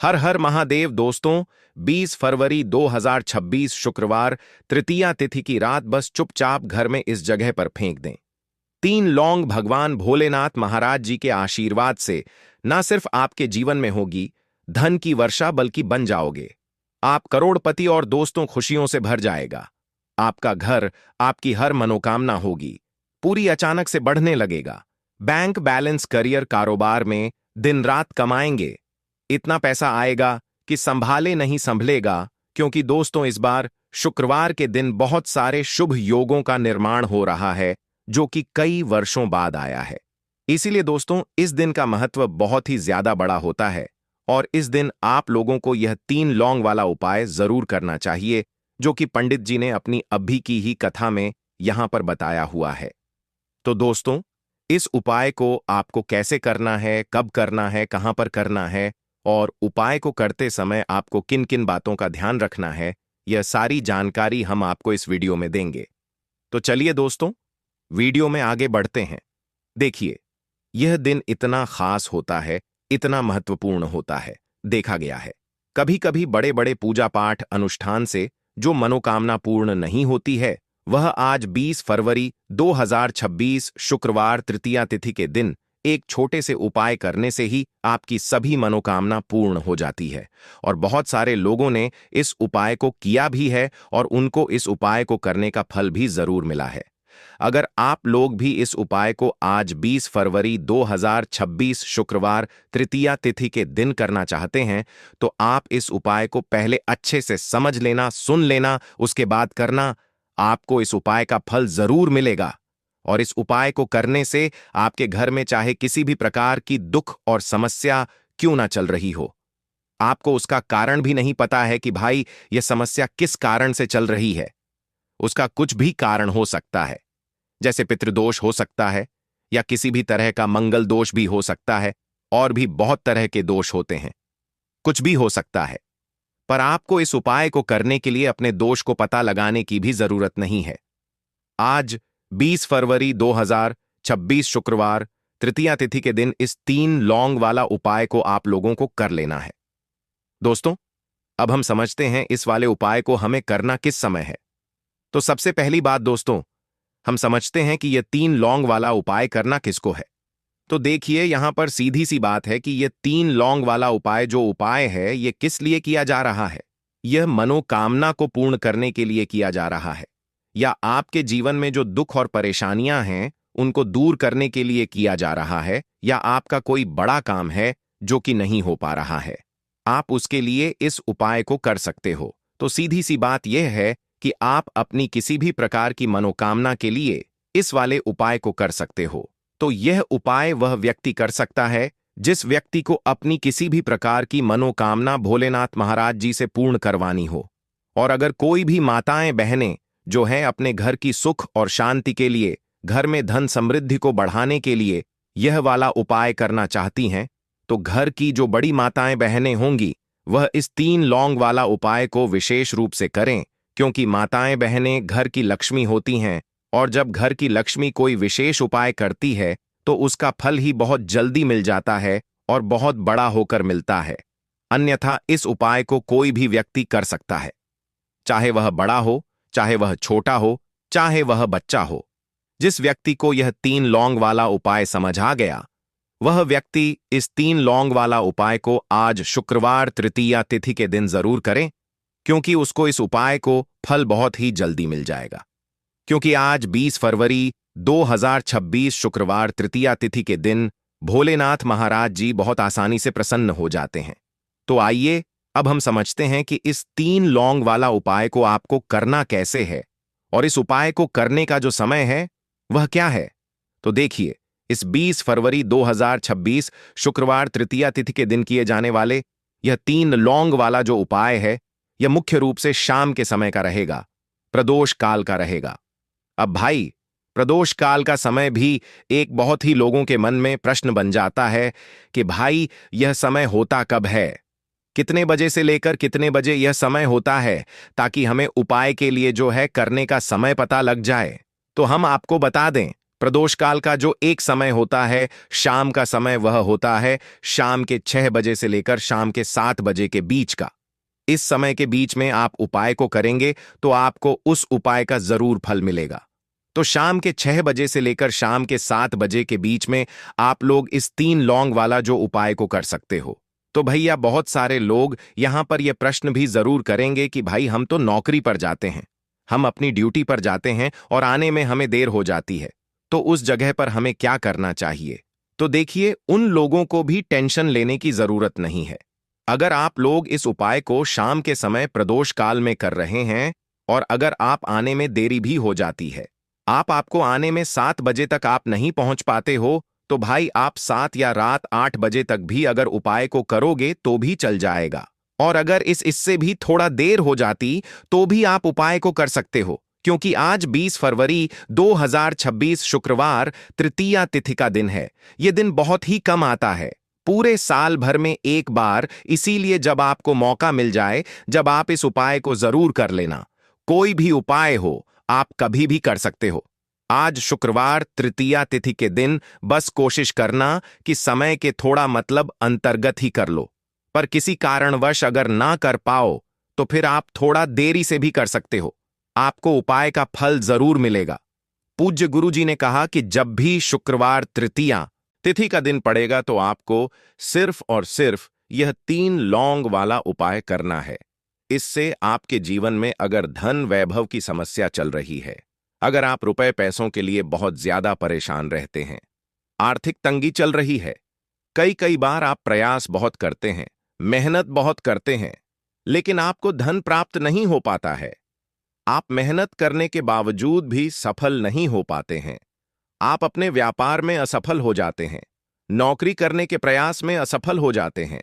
हर हर महादेव दोस्तों। 20 फरवरी 2026 शुक्रवार तृतीया तिथि की रात बस चुपचाप घर में इस जगह पर फेंक दें। 3 लौंग भगवान भोलेनाथ महाराज जी के आशीर्वाद से न सिर्फ आपके जीवन में होगी धन की वर्षा बल्कि बन जाओगे आप करोड़पति और दोस्तों खुशियों से भर जाएगा। आपका घर आपकी हर मनोकामना होगी पूरी अचानक से बढ़ने लगेगा। बैंक बैलेंस करियर कारोबार में दिन रात कमाएंगे। इतना पैसा आएगा कि संभाले नहीं संभलेगा, क्योंकि दोस्तों इस बार शुक्रवार के दिन बहुत सारे शुभ योगों का निर्माण हो रहा है जो कि कई वर्षों बाद आया है। इसीलिए दोस्तों इस दिन का महत्व बहुत ही ज्यादा बड़ा होता है और इस दिन आप लोगों को यह 3 लौंग वाला उपाय जरूर करना चाहिए जो कि पंडित जी ने अपनी अभी की ही कथा में यहां पर बताया हुआ है। तो दोस्तों इस उपाय को आपको कैसे करना है, कब करना है, कहां पर करना है और उपाय को करते समय आपको किन किन बातों का ध्यान रखना है, यह सारी जानकारी हम आपको इस वीडियो में देंगे। तो चलिए दोस्तों वीडियो में आगे बढ़ते हैं। देखिए यह दिन इतना खास होता है, इतना महत्वपूर्ण होता है। देखा गया है कभी कभी बड़े बड़े पूजा पाठ अनुष्ठान से जो मनोकामना पूर्ण नहीं होती है वह आज 20 फरवरी 2026 शुक्रवार तृतीया तिथि के दिन एक छोटे से उपाय करने से ही आपकी सभी मनोकामना पूर्ण हो जाती है। और बहुत सारे लोगों ने इस उपाय को किया भी है और उनको इस उपाय को करने का फल भी जरूर मिला है। अगर आप लोग भी इस उपाय को आज 20 फरवरी 2026 शुक्रवार तृतीया तिथि के दिन करना चाहते हैं तो आप इस उपाय को पहले अच्छे से समझ लेना, सुन लेना, उसके बाद करना। आपको इस उपाय का फल जरूर मिलेगा और इस उपाय को करने से आपके घर में चाहे किसी भी प्रकार की दुख और समस्या क्यों ना चल रही हो, आपको उसका कारण भी नहीं पता है कि भाई यह समस्या किस कारण से चल रही है। उसका कुछ भी कारण हो सकता है, जैसे पितृदोष हो सकता है या किसी भी तरह का मंगल दोष भी हो सकता है और भी बहुत तरह के दोष होते हैं, कुछ भी हो सकता है। पर आपको इस उपाय को करने के लिए अपने दोष को पता लगाने की भी जरूरत नहीं है। आज 20 फरवरी 2026 शुक्रवार तृतीया तिथि के दिन इस 3 लौंग वाला उपाय को आप लोगों को कर लेना है। दोस्तों अब हम समझते हैं इस वाले उपाय को हमें करना किस समय है। तो सबसे पहली बात दोस्तों हम समझते हैं कि यह 3 लौंग वाला उपाय करना किसको है। तो देखिए यहां पर सीधी सी बात है कि यह 3 लौंग वाला उपाय जो उपाय है यह किस लिए किया जा रहा है। यह मनोकामना को पूर्ण करने के लिए किया जा रहा है या आपके जीवन में जो दुख और परेशानियां हैं उनको दूर करने के लिए किया जा रहा है, या आपका कोई बड़ा काम है जो कि नहीं हो पा रहा है, आप उसके लिए इस उपाय को कर सकते हो। तो सीधी सी बात यह है कि आप अपनी किसी भी प्रकार की मनोकामना के लिए इस वाले उपाय को कर सकते हो। तो यह उपाय वह व्यक्ति कर सकता है जिस व्यक्ति को अपनी किसी भी प्रकार की मनोकामना भोलेनाथ महाराज जी से पूर्ण करवानी हो। और अगर कोई भी माताएं बहनें जो हैं अपने घर की सुख और शांति के लिए, घर में धन समृद्धि को बढ़ाने के लिए यह वाला उपाय करना चाहती हैं, तो घर की जो बड़ी माताएं बहनें होंगी वह इस 3 लौंग वाला उपाय को विशेष रूप से करें, क्योंकि माताएं बहनें घर की लक्ष्मी होती हैं और जब घर की लक्ष्मी कोई विशेष उपाय करती है तो उसका फल ही बहुत जल्दी मिल जाता है और बहुत बड़ा होकर मिलता है। अन्यथा इस उपाय को कोई भी व्यक्ति कर सकता है, चाहे वह बड़ा हो, चाहे वह छोटा हो, चाहे वह बच्चा हो। जिस व्यक्ति को यह 3 लौंग वाला उपाय समझ आ गया वह व्यक्ति इस 3 लौंग वाला उपाय को आज शुक्रवार तृतीया तिथि के दिन जरूर करें, क्योंकि उसको इस उपाय को फल बहुत ही जल्दी मिल जाएगा। क्योंकि आज 20 फरवरी 2026 शुक्रवार तृतीया तिथि के दिन भोलेनाथ महाराज जी बहुत आसानी से प्रसन्न हो जाते हैं। तो आइए अब हम समझते हैं कि इस 3 लौंग वाला उपाय को आपको करना कैसे है और इस उपाय को करने का जो समय है वह क्या है। तो देखिए इस 20 फरवरी 2026 शुक्रवार तृतीया तिथि के दिन किए जाने वाले यह 3 लौंग वाला जो उपाय है यह मुख्य रूप से शाम के समय का रहेगा, प्रदोष काल का रहेगा। अब भाई प्रदोष काल का समय भी एक बहुत ही लोगों के मन में प्रश्न बन जाता है कि भाई यह समय होता कब है, कितने बजे से लेकर कितने बजे यह समय होता है, ताकि हमें उपाय के लिए जो है करने का समय पता लग जाए। तो हम आपको बता दें प्रदोष काल का जो एक समय होता है, शाम का समय, वह होता है शाम के 6 बजे से लेकर शाम के 7 बजे के बीच का। इस समय के बीच में आप उपाय को करेंगे तो आपको उस उपाय का जरूर फल मिलेगा। तो शाम के 6 बजे से लेकर शाम के 7 बजे के बीच में आप लोग इस 3 लौंग वाला जो उपाय को कर सकते हो। तो भैया बहुत सारे लोग यहां पर यह प्रश्न भी जरूर करेंगे कि भाई हम तो नौकरी पर जाते हैं, हम अपनी ड्यूटी पर जाते हैं और आने में हमें देर हो जाती है, तो उस जगह पर हमें क्या करना चाहिए? तो देखिए, उन लोगों को भी टेंशन लेने की जरूरत नहीं है। अगर आप लोग इस उपाय को शाम के समय प्रदोष काल में कर रहे हैं और अगर आप आने में देरी भी हो जाती है, आपको आने में 7 बजे तक आप नहीं पहुंच पाते हो, तो भाई आप 7 या रात 8 बजे तक भी अगर उपाय को करोगे तो भी चल जाएगा। और अगर इससे भी थोड़ा देर हो जाती तो भी आप उपाय को कर सकते हो, क्योंकि आज 20 फरवरी 2026 शुक्रवार तृतीया तिथि का दिन है। यह दिन बहुत ही कम आता है, पूरे साल भर में एक बार, इसीलिए जब आपको मौका मिल जाए, जब आप इस उपाय को जरूर कर लेना। कोई भी उपाय हो, आप कभी भी कर सकते हो। आज शुक्रवार तृतीया तिथि के दिन बस कोशिश करना कि समय के थोड़ा मतलब अंतर्गत ही कर लो, पर किसी कारणवश अगर ना कर पाओ तो फिर आप थोड़ा देरी से भी कर सकते हो, आपको उपाय का फल जरूर मिलेगा। पूज्य गुरुजी ने कहा कि जब भी शुक्रवार तृतीया तिथि का दिन पड़ेगा तो आपको सिर्फ और सिर्फ यह 3 लौंग वाला उपाय करना है। इससे आपके जीवन में अगर धन वैभव की समस्या चल रही है, अगर आप रुपए पैसों के लिए बहुत ज्यादा परेशान रहते हैं, आर्थिक तंगी चल रही है, कई कई बार आप प्रयास बहुत करते हैं, मेहनत बहुत करते हैं, लेकिन आपको धन प्राप्त नहीं हो पाता है, आप मेहनत करने के बावजूद भी सफल नहीं हो पाते हैं, आप अपने व्यापार में असफल हो जाते हैं, नौकरी करने के प्रयास में असफल हो जाते हैं,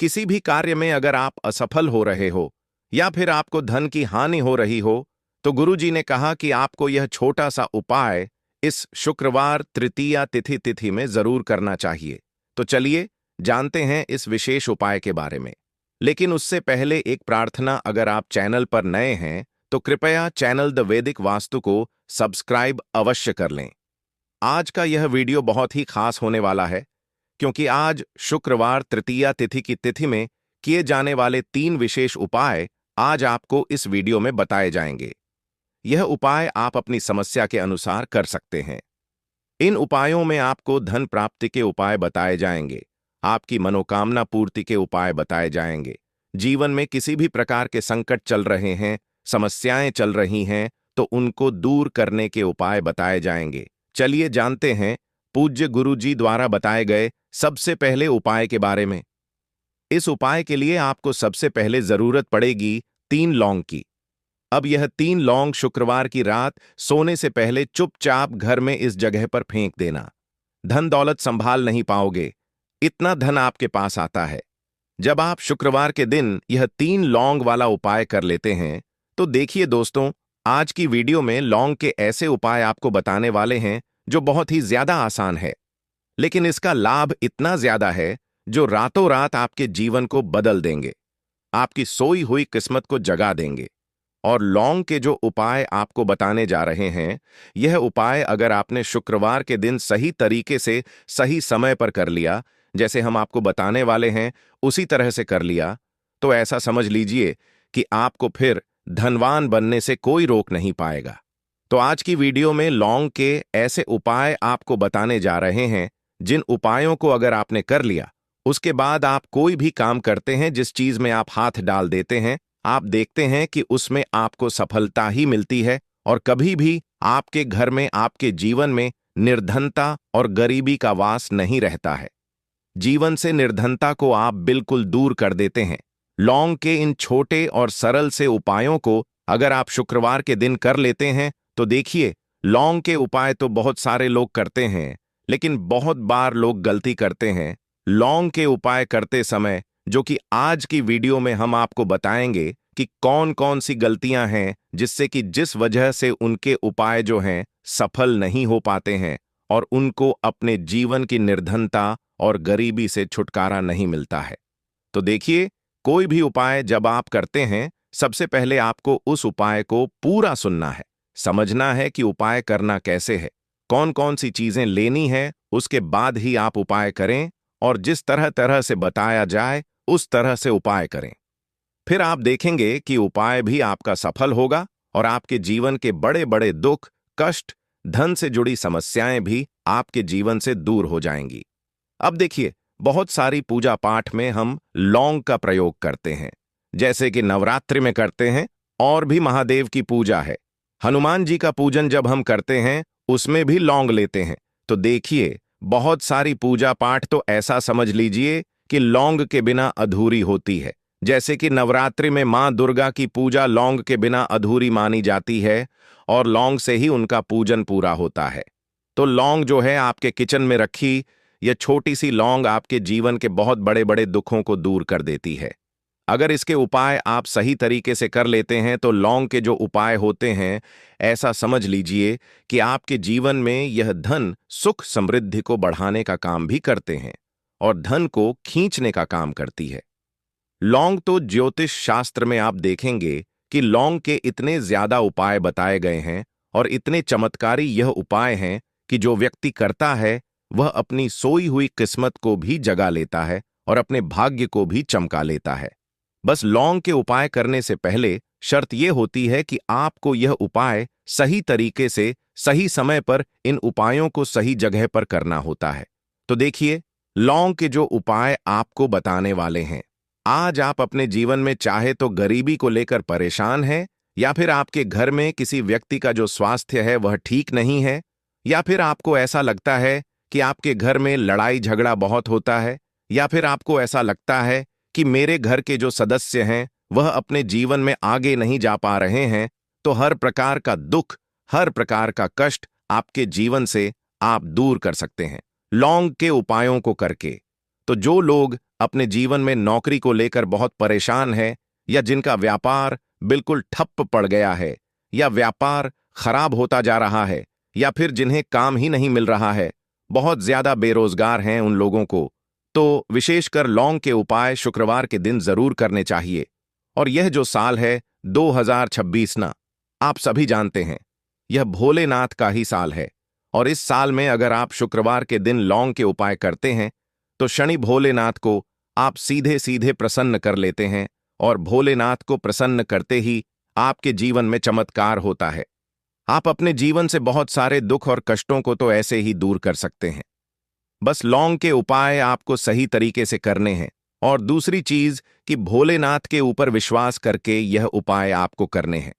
किसी भी कार्य में अगर आप असफल हो रहे हो या फिर आपको धन की हानि हो रही हो, तो गुरुजी ने कहा कि आपको यह छोटा सा उपाय इस शुक्रवार तृतीया तिथि में जरूर करना चाहिए। तो चलिए जानते हैं इस विशेष उपाय के बारे में। लेकिन उससे पहले एक प्रार्थना, अगर आप चैनल पर नए हैं तो कृपया चैनल द वैदिक वास्तु को सब्सक्राइब अवश्य कर लें। आज का यह वीडियो बहुत ही खास होने वाला है, क्योंकि आज शुक्रवार तृतीया तिथि की तिथि में किए जाने वाले 3 विशेष उपाय आज आपको इस वीडियो में बताए जाएंगे। यह उपाय आप अपनी समस्या के अनुसार कर सकते हैं। इन उपायों में आपको धन प्राप्ति के उपाय बताए जाएंगे, आपकी मनोकामना पूर्ति के उपाय बताए जाएंगे, जीवन में किसी भी प्रकार के संकट चल रहे हैं, समस्याएं चल रही हैं, तो उनको दूर करने के उपाय बताए जाएंगे। चलिए जानते हैं पूज्य गुरु जी द्वारा बताए गए सबसे पहले उपाय के बारे में। इस उपाय के लिए आपको सबसे पहले जरूरत पड़ेगी 3 लौंग की। अब यह 3 लौंग शुक्रवार की रात सोने से पहले चुपचाप घर में इस जगह पर फेंक देना। धन दौलत संभाल नहीं पाओगे, इतना धन आपके पास आता है। जब आप शुक्रवार के दिन यह 3 लौंग वाला उपाय कर लेते हैं, तो देखिए दोस्तों, आज की वीडियो में लौंग के ऐसे उपाय आपको बताने वाले हैं जो बहुत ही ज्यादा आसान है, लेकिन इसका लाभ इतना ज्यादा है जो रातों रात आपके जीवन को बदल देंगे, आपकी सोई हुई किस्मत को जगा देंगे। और लौंग के जो उपाय आपको बताने जा रहे हैं, यह उपाय अगर आपने शुक्रवार के दिन सही तरीके से सही समय पर कर लिया, जैसे हम आपको बताने वाले हैं उसी तरह से कर लिया, तो ऐसा समझ लीजिए कि आपको फिर धनवान बनने से कोई रोक नहीं पाएगा। तो आज की वीडियो में लौंग के ऐसे उपाय आपको बताने जा रहे हैं, जिन उपायों को अगर आपने कर लिया, उसके बाद आप कोई भी काम करते हैं, जिस चीज में आप हाथ डाल देते हैं, आप देखते हैं कि उसमें आपको सफलता ही मिलती है और कभी भी आपके घर में, आपके जीवन में निर्धनता और गरीबी का वास नहीं रहता है। जीवन से निर्धनता को आप बिल्कुल दूर कर देते हैं। लौंग के इन छोटे और सरल से उपायों को अगर आप शुक्रवार के दिन कर लेते हैं, तो देखिए, लौंग के उपाय तो बहुत सारे लोग करते हैं, लेकिन बहुत बार लोग गलती करते हैं। लौंग के उपाय करते समय, जो कि आज की वीडियो में हम आपको बताएंगे कि कौन कौन सी गलतियां हैं जिससे कि जिस वजह से उनके उपाय जो हैं सफल नहीं हो पाते हैं और उनको अपने जीवन की निर्धनता और गरीबी से छुटकारा नहीं मिलता है। तो देखिए, कोई भी उपाय जब आप करते हैं, सबसे पहले आपको उस उपाय को पूरा सुनना है, समझना है कि उपाय करना कैसे है, कौन कौन सी चीजें लेनी है, उसके बाद ही आप उपाय करें और जिस तरह तरह से बताया जाए उस तरह से उपाय करें। फिर आप देखेंगे कि उपाय भी आपका सफल होगा और आपके जीवन के बड़े बड़े दुख, कष्ट, धन से जुड़ी समस्याएं भी आपके जीवन से दूर हो जाएंगी। अब देखिए, बहुत सारी पूजा पाठ में हम लौंग का प्रयोग करते हैं, जैसे कि नवरात्रि में करते हैं, और भी महादेव की पूजा है। हनुमान जी का पूजन जब हम करते हैं उसमें भी लौंग लेते हैं। तो देखिए, बहुत सारी पूजा पाठ तो ऐसा समझ लीजिए कि लौंग के बिना अधूरी होती है। जैसे कि नवरात्रि में मां दुर्गा की पूजा लौंग के बिना अधूरी मानी जाती है और लौंग से ही उनका पूजन पूरा होता है। तो लौंग जो है आपके किचन में रखी, यह छोटी सी लौंग आपके जीवन के बहुत बड़े बड़े दुखों को दूर कर देती है। अगर इसके उपाय आप सही तरीके से कर लेते हैं तो लौंग के जो उपाय होते हैं, ऐसा समझ लीजिए कि आपके जीवन में यह धन, सुख, समृद्धि को बढ़ाने का काम भी करते हैं और धन को खींचने का काम करती है। लौंग तो ज्योतिष शास्त्र में आप देखेंगे कि लौंग के इतने ज्यादा उपाय बताए गए हैं और इतने चमत्कारी यह उपाय हैं कि जो व्यक्ति करता है वह अपनी सोई हुई किस्मत को भी जगा लेता है और अपने भाग्य को भी चमका लेता है। बस लौंग के उपाय करने से पहले शर्त यह होती है कि आपको यह उपाय सही तरीके से, सही समय पर इन उपायों को सही जगह पर करना होता है। तो देखिए, लौंग के जो उपाय आपको बताने वाले हैं, आज आप अपने जीवन में चाहे तो गरीबी को लेकर परेशान हैं, या फिर आपके घर में किसी व्यक्ति का जो स्वास्थ्य है वह ठीक नहीं है, या फिर आपको ऐसा लगता है कि आपके घर में लड़ाई झगड़ा बहुत होता है, या फिर आपको ऐसा लगता है कि मेरे घर के जो सदस्य हैं वह अपने जीवन में आगे नहीं जा पा रहे हैं, तो हर प्रकार का दुख, हर प्रकार का कष्ट आपके जीवन से आप दूर कर सकते हैं लौंग के उपायों को करके। तो जो लोग अपने जीवन में नौकरी को लेकर बहुत परेशान हैं, या जिनका व्यापार बिल्कुल ठप्प पड़ गया है, या व्यापार खराब होता जा रहा है, या फिर जिन्हें काम ही नहीं मिल रहा है, बहुत ज्यादा बेरोजगार हैं उन लोगों को, तो विशेषकर लौंग के उपाय शुक्रवार के दिन जरूर करने चाहिए। और यह जो साल है 2026 ना, आप सभी जानते हैं यह भोलेनाथ का ही साल है, और इस साल में अगर आप शुक्रवार के दिन लौंग के उपाय करते हैं तो शनि भोलेनाथ को आप सीधे सीधे प्रसन्न कर लेते हैं, और भोलेनाथ को प्रसन्न करते ही आपके जीवन में चमत्कार होता है। आप अपने जीवन से बहुत सारे दुख और कष्टों को तो ऐसे ही दूर कर सकते हैं। बस लौंग के उपाय आपको सही तरीके से करने हैं, और दूसरी चीज कि भोलेनाथ के ऊपर विश्वास करके यह उपाय आपको करने हैं।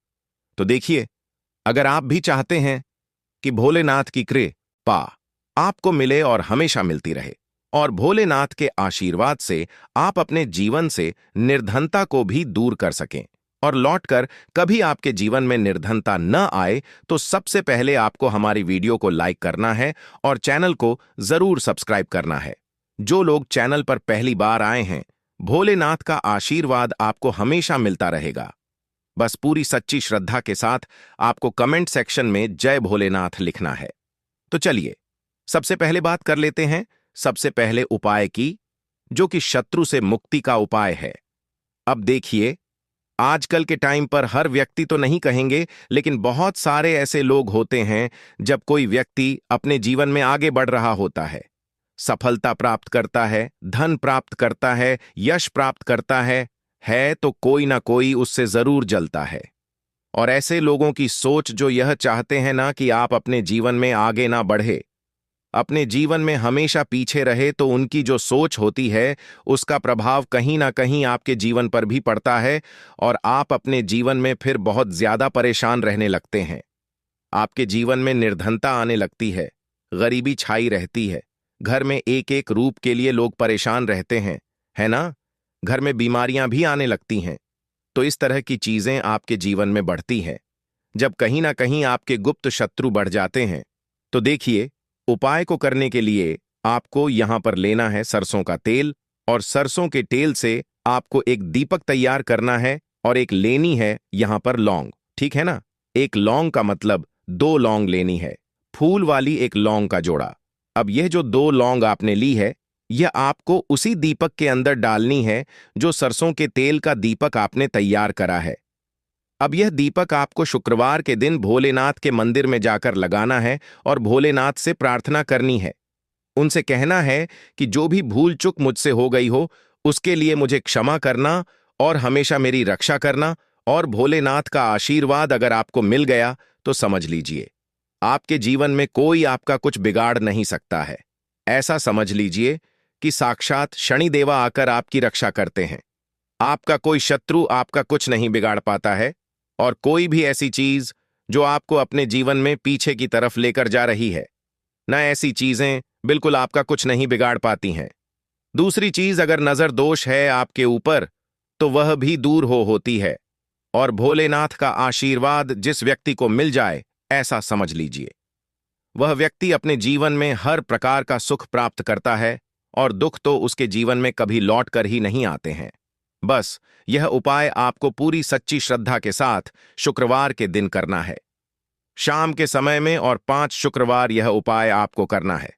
तो देखिए, अगर आप भी चाहते हैं कि भोलेनाथ की कृपा आपको मिले और हमेशा मिलती रहे, और भोलेनाथ के आशीर्वाद से आप अपने जीवन से निर्धनता को भी दूर कर सकें और लौटकर कभी आपके जीवन में निर्धनता न आए, तो सबसे पहले आपको हमारी वीडियो को लाइक करना है और चैनल को जरूर सब्सक्राइब करना है। जो लोग चैनल पर पहली बार आए हैं, भोलेनाथ का आशीर्वाद आपको हमेशा मिलता रहेगा। बस पूरी सच्ची श्रद्धा के साथ आपको कमेंट सेक्शन में जय भोलेनाथ लिखना है। तो चलिए, सबसे पहले बात कर लेते हैं सबसे पहले उपाय की, जो कि शत्रु से मुक्ति का उपाय है। अब देखिए, आजकल के टाइम पर हर व्यक्ति तो नहीं कहेंगे, लेकिन बहुत सारे ऐसे लोग होते हैं जब कोई व्यक्ति अपने जीवन में आगे बढ़ रहा होता है, सफलता प्राप्त करता है, धन प्राप्त करता है, यश प्राप्त करता है तो कोई ना कोई उससे जरूर जलता है। और ऐसे लोगों की सोच जो यह चाहते हैं ना कि आप अपने जीवन में आगे ना बढ़े, अपने जीवन में हमेशा पीछे रहे, तो उनकी जो सोच होती है उसका प्रभाव कहीं ना कहीं आपके जीवन पर भी पड़ता है और आप अपने जीवन में फिर बहुत ज्यादा परेशान रहने लगते हैं। आपके जीवन में निर्धनता आने लगती है, गरीबी छाई रहती है, घर में एक एक रूप के लिए लोग परेशान रहते हैं, है ना? घर में बीमारियां भी आने लगती हैं। तो इस तरह की चीजें आपके जीवन में बढ़ती हैं जब कहीं ना कहीं आपके गुप्त शत्रु बढ़ जाते हैं। तो देखिए, उपाय को करने के लिए आपको यहां पर लेना है सरसों का तेल, और सरसों के तेल से आपको एक दीपक तैयार करना है, और एक लेनी है यहां पर लौंग, ठीक है ना? एक लौंग का मतलब 2 लौंग लेनी है, फूल वाली एक लौंग का जोड़ा। अब यह जो 2 लौंग आपने ली है, यह आपको उसी दीपक के अंदर डालनी है जो सरसों के तेल का दीपक आपने तैयार करा है। अब यह दीपक आपको शुक्रवार के दिन भोलेनाथ के मंदिर में जाकर लगाना है और भोलेनाथ से प्रार्थना करनी है। उनसे कहना है कि जो भी भूल चूक मुझसे हो गई हो उसके लिए मुझे क्षमा करना और हमेशा मेरी रक्षा करना, और भोलेनाथ का आशीर्वाद अगर आपको मिल गया तो समझ लीजिए आपके जीवन में कोई आपका कुछ बिगाड़ नहीं सकता है। ऐसा समझ लीजिए कि साक्षात शनिदेवा आकर आपकी रक्षा करते हैं। आपका कोई शत्रु आपका कुछ नहीं बिगाड़ पाता है, और कोई भी ऐसी चीज जो आपको अपने जीवन में पीछे की तरफ लेकर जा रही है, न ऐसी चीजें बिल्कुल आपका कुछ नहीं बिगाड़ पाती हैं। दूसरी चीज, अगर नजर दोष है आपके ऊपर तो वह भी दूर होती है, और भोलेनाथ का आशीर्वाद जिस व्यक्ति को मिल जाए ऐसा समझ लीजिए वह व्यक्ति अपने जीवन में हर प्रकार का सुख प्राप्त करता है, और दुख तो उसके जीवन में कभी लौट कर ही नहीं आते हैं। बस यह उपाय आपको पूरी सच्ची श्रद्धा के साथ शुक्रवार के दिन करना है, शाम के समय में, और 5 शुक्रवार यह उपाय आपको करना है।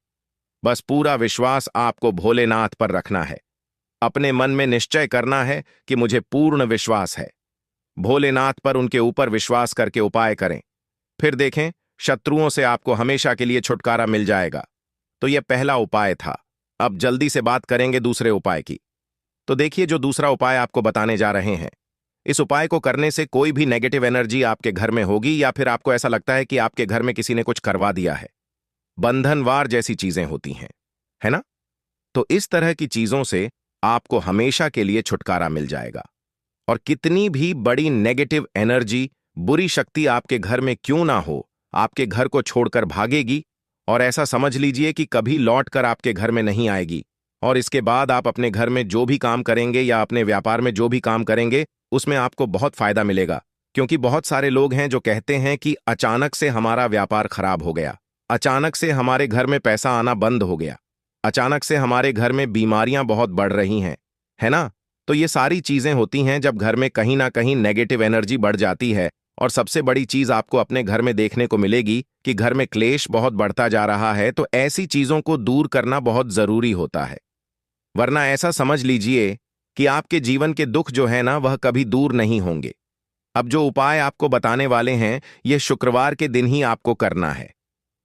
बस पूरा विश्वास आपको भोलेनाथ पर रखना है। अपने मन में निश्चय करना है कि मुझे पूर्ण विश्वास है। भोलेनाथ पर उनके ऊपर विश्वास करके उपाय करें, फिर देखें शत्रुओं से आपको हमेशा के लिए छुटकारा मिल जाएगा। तो यह पहला उपाय था। अब जल्दी से बात करेंगे दूसरे उपाय की। तो देखिए, जो दूसरा उपाय आपको बताने जा रहे हैं, इस उपाय को करने से कोई भी नेगेटिव एनर्जी आपके घर में होगी, या फिर आपको ऐसा लगता है कि आपके घर में किसी ने कुछ करवा दिया है, बंधनवार जैसी चीजें होती हैं, है ना? तो इस तरह की चीजों से आपको हमेशा के लिए छुटकारा मिल जाएगा। और कितनी भी बड़ी नेगेटिव एनर्जी, बुरी शक्ति आपके घर में क्यों ना हो, आपके घर को छोड़कर भागेगी, और ऐसा समझ लीजिए कि कभी लौट कर आपके घर में नहीं आएगी। और इसके बाद आप अपने घर में जो भी काम करेंगे या अपने व्यापार में जो भी काम करेंगे उसमें आपको बहुत फायदा मिलेगा। क्योंकि बहुत सारे लोग हैं जो कहते हैं कि अचानक से हमारा व्यापार खराब हो गया, अचानक से हमारे घर में पैसा आना बंद हो गया, अचानक से हमारे घर में बीमारियां बहुत बढ़ रही हैं, है ना? तो ये सारी चीजें होती हैं जब घर में कहीं ना कहीं नेगेटिव एनर्जी बढ़ जाती है। और सबसे बड़ी चीज आपको अपने घर में देखने को मिलेगी कि घर में क्लेश बहुत बढ़ता जा रहा है। तो ऐसी चीजों को दूर करना बहुत जरूरी होता है, वरना ऐसा समझ लीजिए कि आपके जीवन के दुख जो है ना वह कभी दूर नहीं होंगे। अब जो उपाय आपको बताने वाले हैं यह शुक्रवार के दिन ही आपको करना है।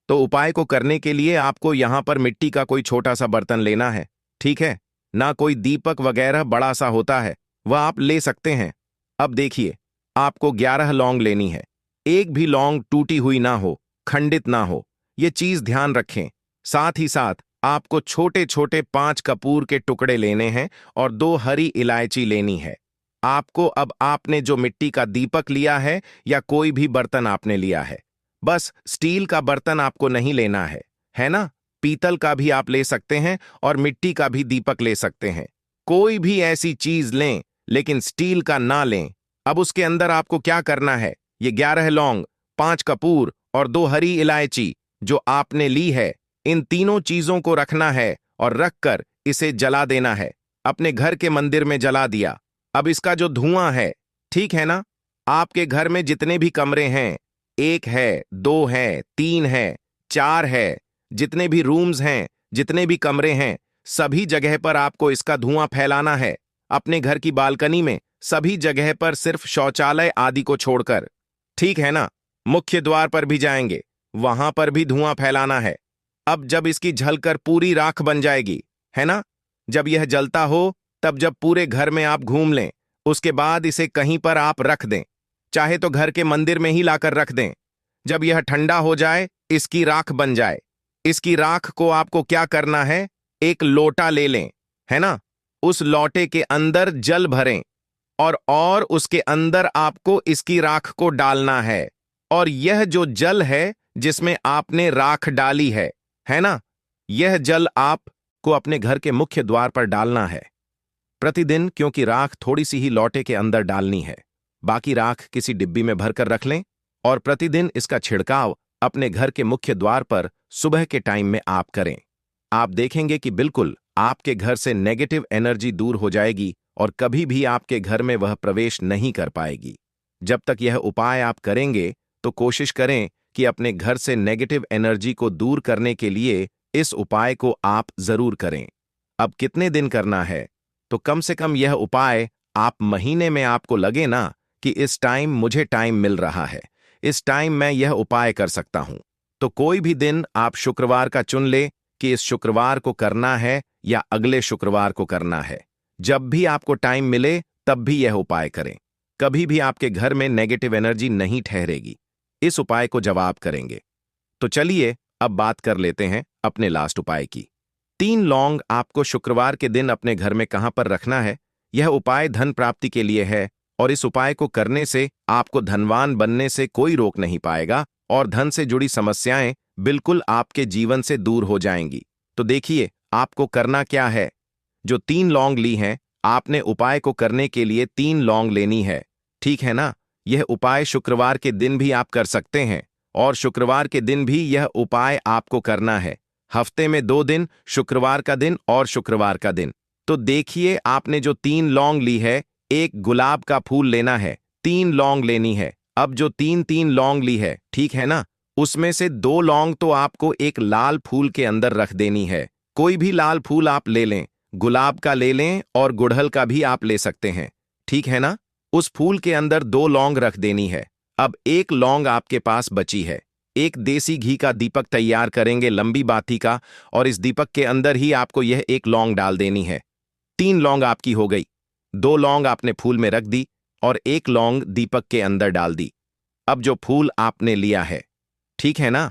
तो उपाय को करने के लिए आपको यहां पर मिट्टी का कोई छोटा सा बर्तन लेना है, ठीक है ना? कोई दीपक वगैरह बड़ा सा होता है वह आप ले सकते हैं। अब देखिए, आपको 11 लौंग लेनी है। एक भी लौंग टूटी हुई ना हो, खंडित ना हो, ये चीज ध्यान रखें। साथ ही साथ आपको छोटे छोटे 5 कपूर के टुकड़े लेने हैं और 2 हरी इलायची लेनी है। आपको, अब आपने जो मिट्टी का दीपक लिया है या कोई भी बर्तन आपने लिया है, बस स्टील का बर्तन आपको नहीं लेना है ना? पीतल का भी आप ले सकते हैं और मिट्टी का भी दीपक ले सकते हैं। कोई भी ऐसी चीज लें, लेकिन स्टील का ना लें। अब उसके अंदर आपको क्या करना है, ये 11 लौंग, 5 कपूर और 2 हरी इलायची जो आपने ली है, इन तीनों चीजों को रखना है और रखकर इसे जला देना है। अपने घर के मंदिर में जला दिया। अब इसका जो धुआं है, ठीक है ना? आपके घर में जितने भी कमरे हैं, 1 है, 2 है, 3 है, 4 है, जितने भी रूम्स हैं, जितने भी कमरे हैं, सभी जगह पर आपको इसका धुआं फैलाना है। अपने घर की बालकनी में सभी जगह पर, सिर्फ शौचालय आदि को छोड़कर, ठीक है ना? मुख्य द्वार पर भी जाएंगे, वहां पर भी धुआं फैलाना है। अब जब इसकी जलकर पूरी राख बन जाएगी, है ना? जब यह जलता हो तब जब पूरे घर में आप घूम लें, उसके बाद इसे कहीं पर आप रख दें, चाहे तो घर के मंदिर में ही लाकर रख दें। जब यह ठंडा हो जाए, इसकी राख बन जाए, इसकी राख को आपको क्या करना है, एक लोटा ले लें, है ना? उस लोटे के अंदर जल भरें और उसके अंदर आपको इसकी राख को डालना है। और यह जो जल है जिसमें आपने राख डाली है ना? यह जल आपको अपने घर के मुख्य द्वार पर डालना है प्रतिदिन, क्योंकि राख थोड़ी सी ही लोटे के अंदर डालनी है। बाकी राख किसी डिब्बी में भरकर रख लें और प्रतिदिन इसका छिड़काव अपने घर के मुख्य द्वार पर सुबह के टाइम में आप करें। आप देखेंगे कि बिल्कुल आपके घर से नेगेटिव एनर्जी दूर हो जाएगी और कभी भी आपके घर में वह प्रवेश नहीं कर पाएगी। जब तक यह उपाय आप करेंगे तो कोशिश करें कि अपने घर से नेगेटिव एनर्जी को दूर करने के लिए इस उपाय को आप जरूर करें। अब कितने दिन करना है? तो कम से कम यह उपाय आप महीने में, आपको लगे ना कि इस टाइम मुझे टाइम मिल रहा है, इस टाइम मैं यह उपाय कर सकता हूं। तो कोई भी दिन आप शुक्रवार का चुन ले कि इस शुक्रवार को करना है या अगले शुक्रवार को करना है। जब भी आपको टाइम मिले तब भी यह उपाय करें। कभी भी आपके घर में नेगेटिव एनर्जी नहीं ठहरेगी। इस उपाय को जवाब करेंगे। तो चलिए अब बात कर लेते हैं अपने लास्ट उपाय की। 3 लौंग आपको शुक्रवार के दिन अपने घर में कहां पर रखना है। यह उपाय धन प्राप्ति के लिए है और इस उपाय को करने से आपको धनवान बनने से कोई रोक नहीं पाएगा और धन से जुड़ी समस्याएं बिल्कुल आपके जीवन से दूर हो जाएंगी। तो देखिए आपको करना क्या है। जो 3 लौंग ली हैं, आपने उपाय को करने के लिए 3 लौंग लेनी है, ठीक है ना। यह उपाय शुक्रवार के दिन भी आप कर सकते हैं और शुक्रवार के दिन भी यह उपाय आपको करना है। हफ्ते में 2 दिन, शुक्रवार का दिन और शुक्रवार का दिन। तो देखिए आपने जो 3 लौंग ली है, एक गुलाब का फूल लेना है, 3 लौंग लेनी है। अब जो 3 लौंग ली है, ठीक है ना, उसमें से 2 लौंग तो आपको एक लाल फूल के अंदर रख देनी है। कोई भी लाल फूल आप ले लें, गुलाब का ले लें और गुड़हल का भी आप ले सकते हैं, ठीक है ना। उस फूल के अंदर 2 लौंग रख देनी है। अब 1 लौंग आपके पास बची है। एक देसी घी का दीपक तैयार करेंगे, लंबी बाती का, और इस दीपक के अंदर ही आपको यह 1 लौंग डाल देनी है। 3 लौंग आपकी हो गई। 2 लौंग आपने फूल में रख दी और 1 लौंग दीपक के अंदर डाल दी। अब जो फूल आपने लिया है, ठीक है ना,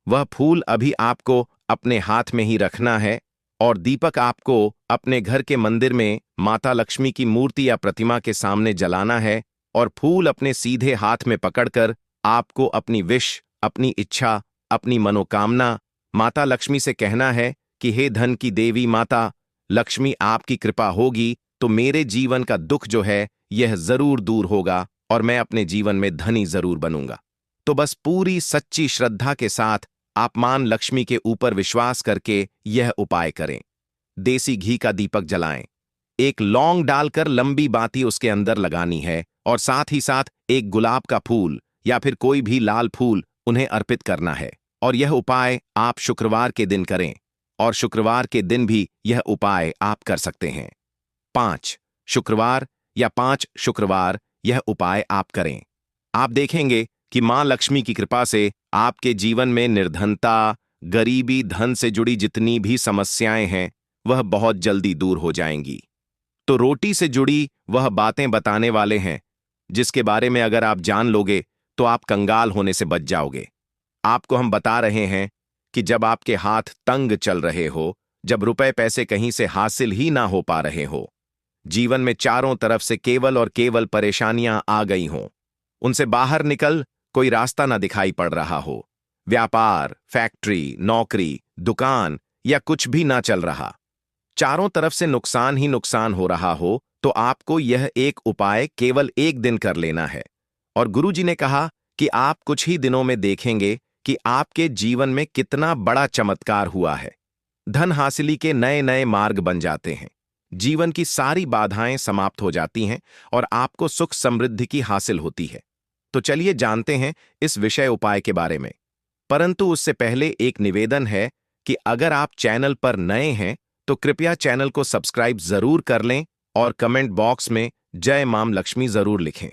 वह फूल अभी आपको अपने हाथ में ही रखना है और दीपक आपको अपने घर के मंदिर में माता लक्ष्मी की मूर्ति या प्रतिमा के सामने जलाना है और फूल अपने सीधे हाथ में पकड़कर आपको अपनी विश, अपनी इच्छा, अपनी मनोकामना माता लक्ष्मी से कहना है कि हे धन की देवी माता लक्ष्मी, आपकी कृपा होगी तो मेरे जीवन का दुख जो है यह जरूर दूर होगा और मैं अपने जीवन में धनी जरूर बनूंगा। तो बस पूरी सच्ची श्रद्धा के साथ आप मां लक्ष्मी के ऊपर विश्वास करके यह उपाय करें। देसी घी का दीपक जलाएं, 1 लौंग डालकर लंबी बाती उसके अंदर लगानी है और साथ ही साथ 1 गुलाब का फूल या फिर कोई भी लाल फूल उन्हें अर्पित करना है। और यह उपाय आप शुक्रवार के दिन करें और शुक्रवार के दिन भी यह उपाय आप कर सकते हैं। 5 शुक्रवार या 5 शुक्रवार यह उपाय आप करें। आप देखेंगे कि मां लक्ष्मी की कृपा से आपके जीवन में निर्धनता, गरीबी, धन से जुड़ी जितनी भी समस्याएं हैं वह बहुत जल्दी दूर हो जाएंगी। तो रोटी से जुड़ी वह बातें बताने वाले हैं जिसके बारे में अगर आप जान लोगे तो आप कंगाल होने से बच जाओगे। आपको हम बता रहे हैं कि जब आपके हाथ तंग चल रहे हो, जब रुपए पैसे कहीं से हासिल ही ना हो पा रहे हो, जीवन में चारों तरफ से केवल और केवल परेशानियां आ गई हों, उनसे बाहर निकल कोई रास्ता ना दिखाई पड़ रहा हो, व्यापार, फैक्ट्री, नौकरी, दुकान या कुछ भी ना चल रहा, चारों तरफ से नुकसान ही नुकसान हो रहा हो, तो आपको यह एक उपाय केवल 1 दिन कर लेना है। और गुरुजी ने कहा कि आप कुछ ही दिनों में देखेंगे कि आपके जीवन में कितना बड़ा चमत्कार हुआ है। धन हासिली के नए नए मार्ग बन जाते हैं, जीवन की सारी बाधाएं समाप्त हो जाती हैं और आपको सुख समृद्धि की हासिल होती है। तो चलिए जानते हैं इस विषय उपाय के बारे में। परंतु उससे पहले एक निवेदन है कि अगर आप चैनल पर नए हैं तो कृपया चैनल को सब्सक्राइब जरूर कर लें और कमेंट बॉक्स में जय मां लक्ष्मी जरूर लिखें।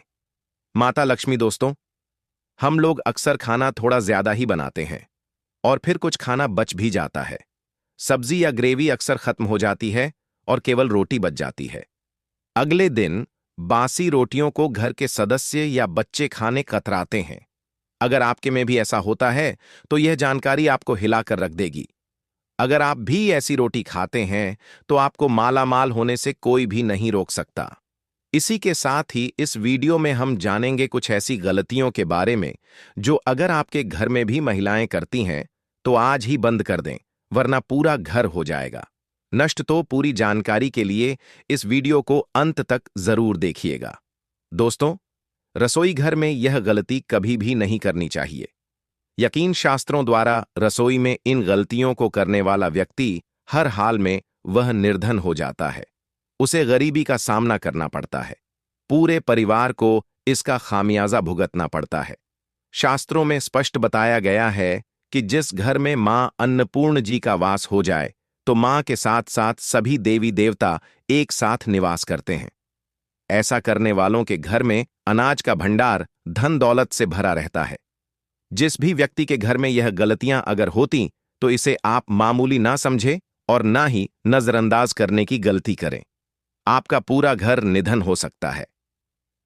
माता लक्ष्मी दोस्तों, हम लोग अक्सर खाना थोड़ा ज्यादा ही बनाते हैं और फिर कुछ खाना बच भी जाता है। सब्जी या ग्रेवी अक्सर खत्म हो जाती है और केवल रोटी बच जाती है। अगले दिन बासी रोटियों को घर के सदस्य या बच्चे खाने कतराते हैं। अगर आपके में भी ऐसा होता है तो यह जानकारी आपको हिलाकर रख देगी। अगर आप भी ऐसी रोटी खाते हैं तो आपको मालामाल होने से कोई भी नहीं रोक सकता। इसी के साथ ही इस वीडियो में हम जानेंगे कुछ ऐसी गलतियों के बारे में जो अगर आपके घर में भी महिलाएं करती हैं तो आज ही बंद कर दें, वरना पूरा घर हो जाएगा नष्ट। तो पूरी जानकारी के लिए इस वीडियो को अंत तक जरूर देखिएगा। दोस्तों, रसोई घर में यह गलती कभी भी नहीं करनी चाहिए। यकीन शास्त्रों द्वारा रसोई में इन गलतियों को करने वाला व्यक्ति हर हाल में वह निर्धन हो जाता है, उसे गरीबी का सामना करना पड़ता है, पूरे परिवार को इसका खामियाजा भुगतना पड़ता है। शास्त्रों में स्पष्ट बताया गया है कि जिस घर में मां अन्नपूर्ण जी का वास हो जाए तो मां के साथ साथ सभी देवी देवता एक साथ निवास करते हैं। ऐसा करने वालों के घर में अनाज का भंडार धन दौलत से भरा रहता है। जिस भी व्यक्ति के घर में यह गलतियां अगर होती तो इसे आप मामूली ना समझे और ना ही नजरअंदाज करने की गलती करें। आपका पूरा घर निधन हो सकता है।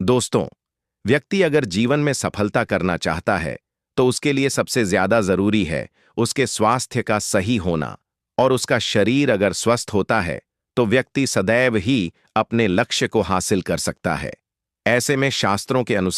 दोस्तों, व्यक्ति अगर जीवन में सफलता करना चाहता है तो उसके लिए सबसे ज्यादा जरूरी है उसके स्वास्थ्य का सही होना, और उसका शरीर अगर स्वस्थ होता है तो व्यक्ति सदैव ही अपने लक्ष्य को हासिल कर सकता है। ऐसे में शास्त्रों के अनुसार